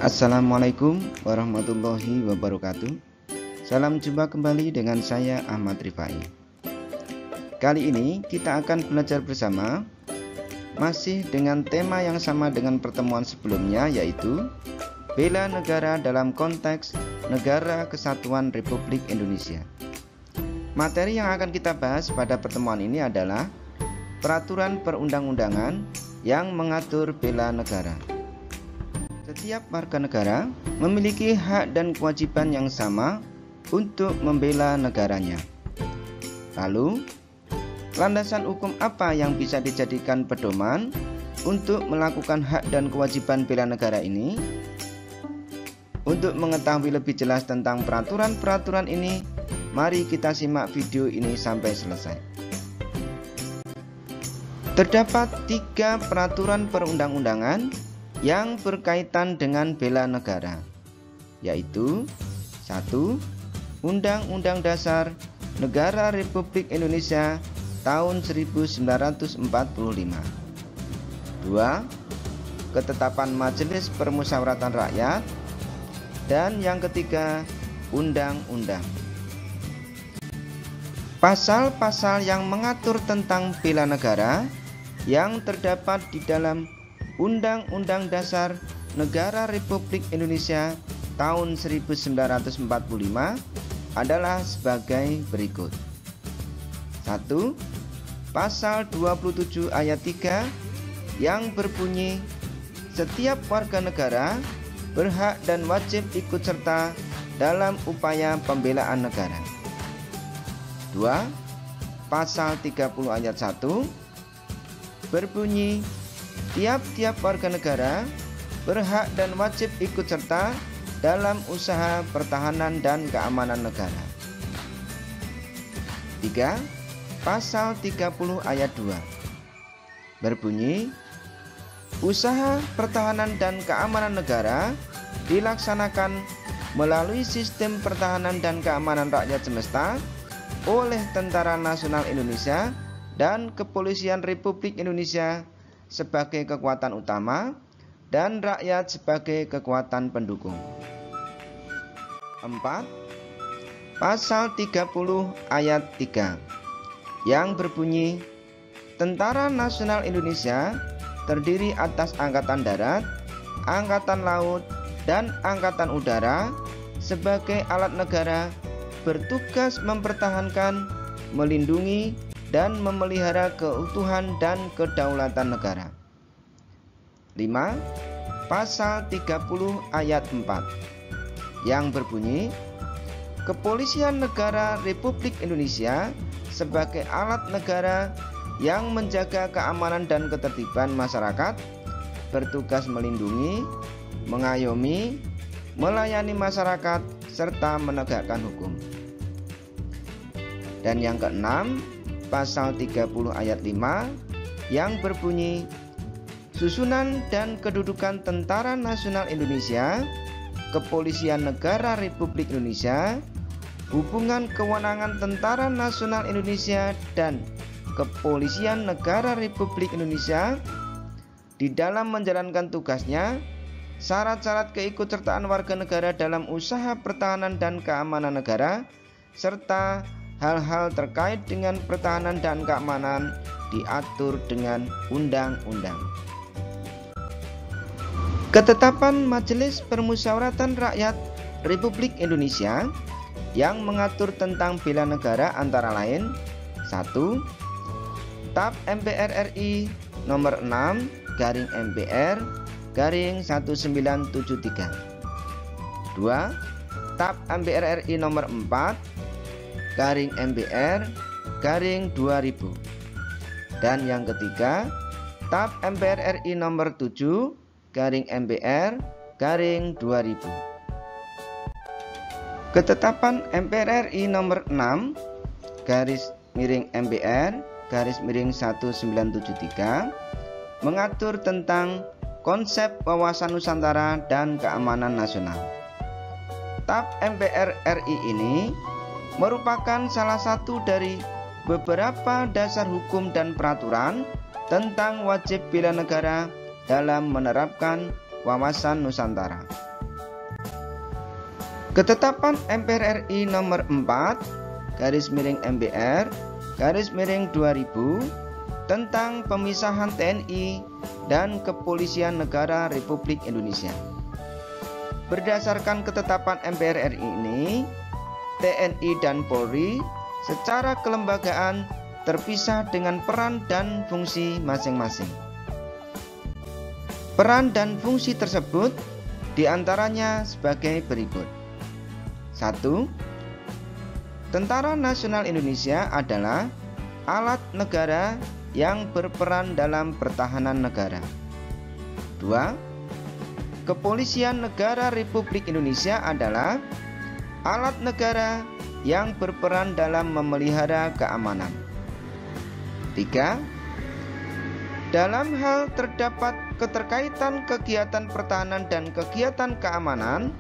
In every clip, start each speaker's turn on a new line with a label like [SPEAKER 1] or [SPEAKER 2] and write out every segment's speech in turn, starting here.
[SPEAKER 1] Assalamualaikum warahmatullahi wabarakatuh. Salam jumpa kembali dengan saya Ahmad Rifai. Kali ini kita akan belajar bersama masih dengan tema yang sama dengan pertemuan sebelumnya, yaitu bela negara dalam konteks Negara Kesatuan Republik Indonesia. Materi yang akan kita bahas pada pertemuan ini adalah peraturan perundang-undangan yang mengatur bela negara. Setiap warga negara memiliki hak dan kewajiban yang sama untuk membela negaranya. Lalu, landasan hukum apa yang bisa dijadikan pedoman untuk melakukan hak dan kewajiban bela negara ini? Untuk mengetahui lebih jelas tentang peraturan-peraturan ini, mari kita simak video ini sampai selesai. Terdapat 3 peraturan perundang-undangan yang berkaitan dengan bela negara, yaitu 1. Undang-Undang Dasar Negara Republik Indonesia tahun 1945. 2. Ketetapan Majelis Permusyawaratan Rakyat. Dan yang ketiga, undang-undang. Pasal-pasal yang mengatur tentang bela negara yang terdapat di dalam Undang-Undang Dasar Negara Republik Indonesia tahun 1945 adalah sebagai berikut. 1. Pasal 27 ayat 3 yang berbunyi, setiap warga negara berhak dan wajib ikut serta dalam upaya pembelaan negara. 2. Pasal 30 ayat 1 berbunyi, tiap-tiap warga negara berhak dan wajib ikut serta dalam usaha pertahanan dan keamanan negara. 3. Pasal 30 ayat 2 berbunyi, usaha pertahanan dan keamanan negara dilaksanakan melalui sistem pertahanan dan keamanan rakyat semesta oleh Tentara Nasional Indonesia dan Kepolisian Republik Indonesia sebagai kekuatan utama dan rakyat sebagai kekuatan pendukung. 4. Pasal 30 ayat 3 yang berbunyi, Tentara Nasional Indonesia terdiri atas Angkatan Darat, Angkatan Laut, dan Angkatan Udara sebagai alat negara bertugas mempertahankan, melindungi, dan memelihara keutuhan dan kedaulatan negara. 5. Pasal 30 ayat 4 yang berbunyi, Kepolisian Negara Republik Indonesia sebagai alat negara yang menjaga keamanan dan ketertiban masyarakat, bertugas melindungi, mengayomi, melayani masyarakat, serta menegakkan hukum. Dan yang keenam, Pasal 30 ayat 5 yang berbunyi, susunan dan kedudukan Tentara Nasional Indonesia, Kepolisian Negara Republik Indonesia, hubungan kewenangan Tentara Nasional Indonesia dan Kepolisian Negara Republik Indonesia di dalam menjalankan tugasnya, syarat-syarat keikutsertaan warga negara dalam usaha pertahanan dan keamanan negara, serta hal-hal terkait dengan pertahanan dan keamanan diatur dengan undang-undang. Ketetapan Majelis Permusyawaratan Rakyat Republik Indonesia yang mengatur tentang bela negara antara lain: 1. TAP MPR RI nomor 6/MPR/1973. 2. TAP MPR RI nomor 4/MPR/2000. Dan yang ketiga, TAP MPR RI nomor 7/MPR/2000. Ketetapan MPR RI nomor 6/MPR/1973 mengatur tentang konsep wawasan Nusantara dan keamanan nasional. TAP MPR RI ini merupakan salah satu dari beberapa dasar hukum dan peraturan tentang wajib bela negara dalam menerapkan wawasan Nusantara. Ketetapan MPR RI nomor 4/MBR/2000 tentang pemisahan TNI dan Kepolisian Negara Republik Indonesia. Berdasarkan ketetapan MPR RI ini, TNI dan Polri secara kelembagaan terpisah dengan peran dan fungsi masing-masing. Peran dan fungsi tersebut diantaranya sebagai berikut. 1. Tentara Nasional Indonesia adalah alat negara yang berperan dalam pertahanan negara. 2. Kepolisian Negara Republik Indonesia adalah alat negara yang berperan dalam memelihara keamanan. 3. Dalam hal terdapat keterkaitan kegiatan pertahanan dan kegiatan keamanan,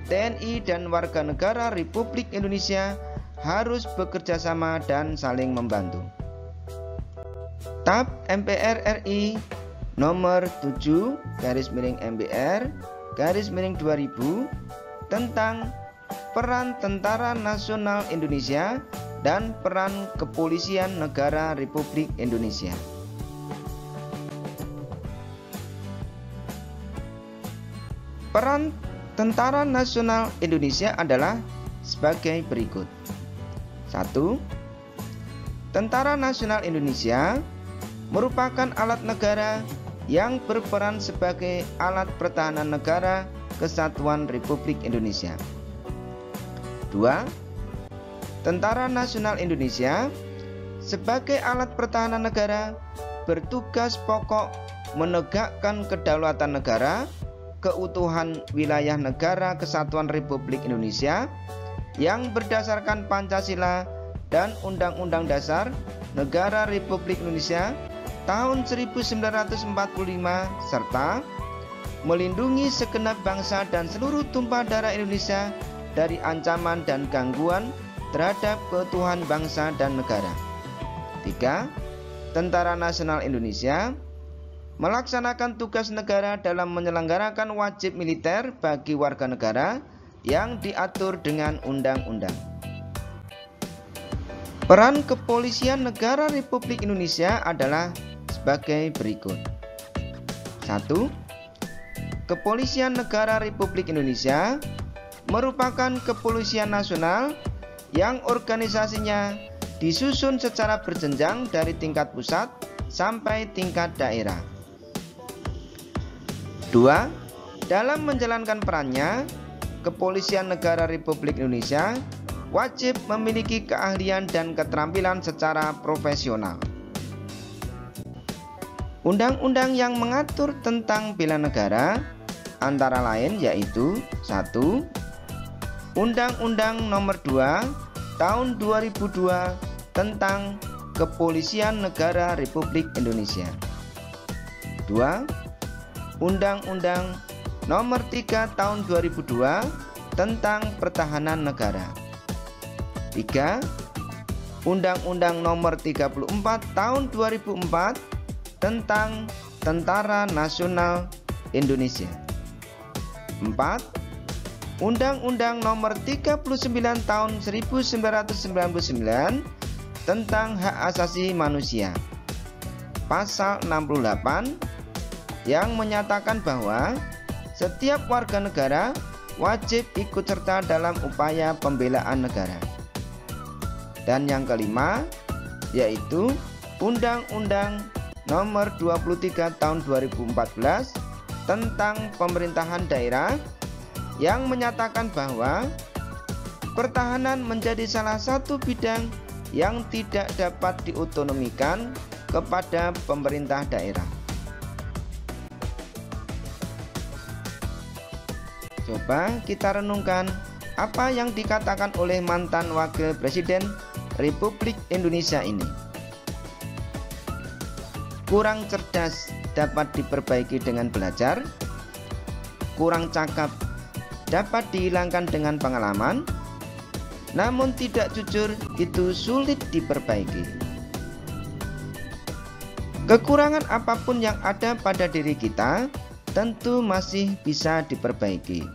[SPEAKER 1] TNI dan warga negara Republik Indonesia harus bekerja sama dan saling membantu. TAP MPR RI nomor 7/MBR/2000 tentang peran Tentara Nasional Indonesia dan peran Kepolisian Negara Republik Indonesia. Peran Tentara Nasional Indonesia adalah sebagai berikut. 1. Tentara Nasional Indonesia merupakan alat negara yang berperan sebagai alat pertahanan negara Kesatuan Republik Indonesia. 2. Tentara Nasional Indonesia sebagai alat pertahanan negara bertugas pokok menegakkan kedaulatan negara, keutuhan wilayah negara Kesatuan Republik Indonesia yang berdasarkan Pancasila dan Undang-Undang Dasar Negara Republik Indonesia tahun 1945 serta melindungi segenap bangsa dan seluruh tumpah darah Indonesia dari ancaman dan gangguan terhadap keutuhan bangsa dan negara. 3. Tentara Nasional Indonesia melaksanakan tugas negara dalam menyelenggarakan wajib militer bagi warga negara yang diatur dengan undang-undang. Peran Kepolisian Negara Republik Indonesia adalah sebagai berikut. 1. Kepolisian Negara Republik Indonesia merupakan kepolisian nasional yang organisasinya disusun secara berjenjang dari tingkat pusat sampai tingkat daerah. 2. Dalam menjalankan perannya, Kepolisian Negara Republik Indonesia wajib memiliki keahlian dan keterampilan secara profesional. Undang-undang yang mengatur tentang bela negara antara lain yaitu 1. Undang-Undang Nomor 2 Tahun 2002 tentang Kepolisian Negara Republik Indonesia. 2. Undang-Undang Nomor 3 Tahun 2002 tentang Pertahanan Negara. 3. Undang-Undang Nomor 34 Tahun 2004 tentang Tentara Nasional Indonesia. 4. Undang-Undang Nomor 39 Tahun 1999 tentang Hak Asasi Manusia. Pasal 68 yang menyatakan bahwa setiap warga negara wajib ikut serta dalam upaya pembelaan negara. Dan yang kelima yaitu Undang-Undang Nomor 23 Tahun 2014 tentang pemerintahan daerah yang menyatakan bahwa pertahanan menjadi salah satu bidang yang tidak dapat diotonomikan kepada pemerintah daerah. Coba kita renungkan apa yang dikatakan oleh mantan Wakil Presiden Republik Indonesia ini. Kurang cerdas dapat diperbaiki dengan belajar, kurang cakap dapat dihilangkan dengan pengalaman, namun tidak jujur itu sulit diperbaiki. Kekurangan apapun yang ada pada diri kita tentu masih bisa diperbaiki.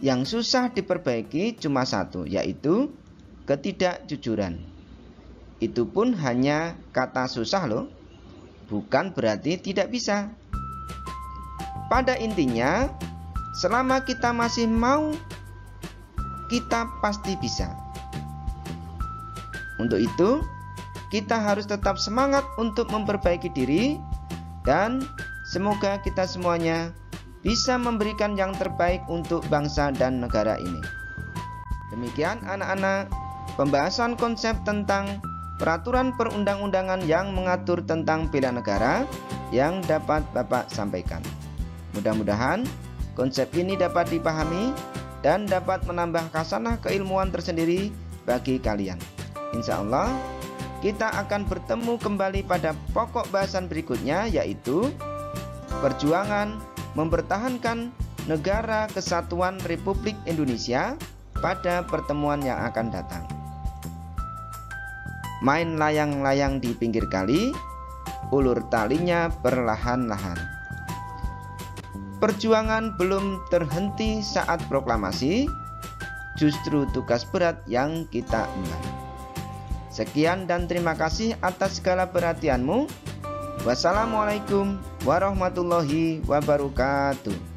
[SPEAKER 1] yang susah diperbaiki cuma satu, yaitu ketidakjujuran. Itu pun hanya kata susah loh, bukan berarti tidak bisa. Pada intinya, selama kita masih mau, kita pasti bisa. Untuk itu, kita harus tetap semangat untuk memperbaiki diri, dan semoga kita semuanya bisa memberikan yang terbaik untuk bangsa dan negara ini. Demikian anak-anak, pembahasan konsep tentang peraturan perundang-undangan yang mengatur tentang bela negara yang dapat Bapak sampaikan. Mudah-mudahan konsep ini dapat dipahami dan dapat menambah khasanah keilmuan tersendiri bagi kalian. Insya Allah, kita akan bertemu kembali pada pokok bahasan berikutnya, yaitu perjuangan mempertahankan negara kesatuan Republik Indonesia pada pertemuan yang akan datang. Main layang-layang di pinggir kali, ulur talinya perlahan-lahan. Perjuangan belum terhenti saat proklamasi, justru tugas berat yang kita emban. Sekian dan terima kasih atas segala perhatianmu. Wassalamualaikum warahmatullahi wabarakatuh.